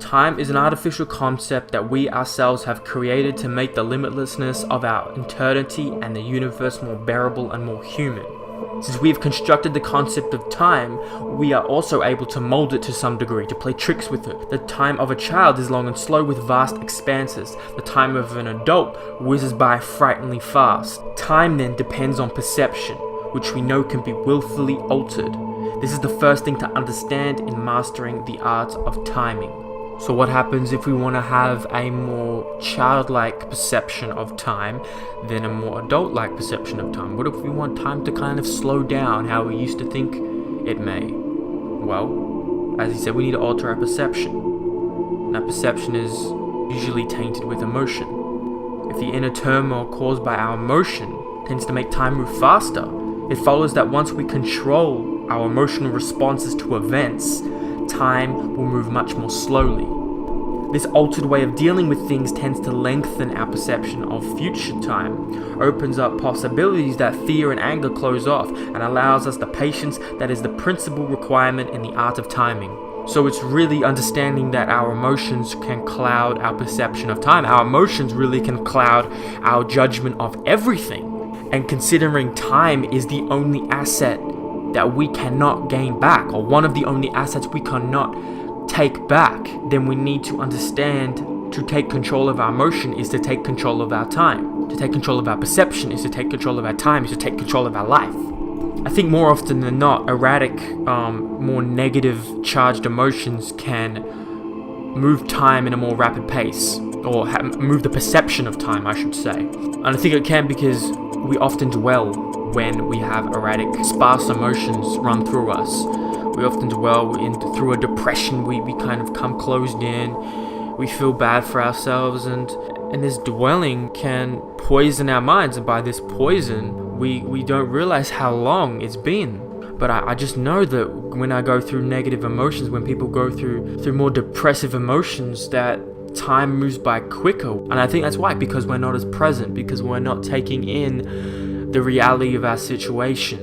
Time is an artificial concept that we ourselves have created to make the limitlessness of our eternity and the universe more bearable and more human. Since we have constructed the concept of time, we are also able to mold it to some degree, to play tricks with it. The time of a child is long and slow with vast expanses. The time of an adult whizzes by frighteningly fast. Time then depends on perception, which we know can be willfully altered. This is the first thing to understand in mastering the art of timing. So what happens if we want to have a more childlike perception of time than a more adult-like perception of time? What if we want time to kind of slow down how we used to think it may? Well, as he said, we need to alter our perception. And that perception is usually tainted with emotion. If the inner turmoil caused by our emotion tends to make time move faster, it follows that once we control our emotional responses to events, time will move much more slowly. This altered way of dealing with things tends to lengthen our perception of future time, opens up possibilities that fear and anger close off, and allows us the patience that is the principal requirement in the art of timing. So it's really understanding that our emotions can cloud our perception of time. Our emotions really can cloud our judgment of everything. And considering time is the only asset that we cannot gain back, or one of the only assets we cannot take back, then we need to understand to take control of our emotion is to take control of our time. To take control of our perception is to take control of our time, is to take control of our life. I think more often than not, erratic, more negative charged emotions can move time in a more rapid pace, or move the perception of time, I should say. And I think it can because we often dwell when we have erratic, sparse emotions run through us. We often dwell through a depression. We kind of come closed in. We feel bad for ourselves, and this dwelling can poison our minds. And by this poison, we don't realize how long it's been. But I just know that when I go through negative emotions, when people go through more depressive emotions, that time moves by quicker. And I think that's why, because we're not as present, because we're not taking in the reality of our situation.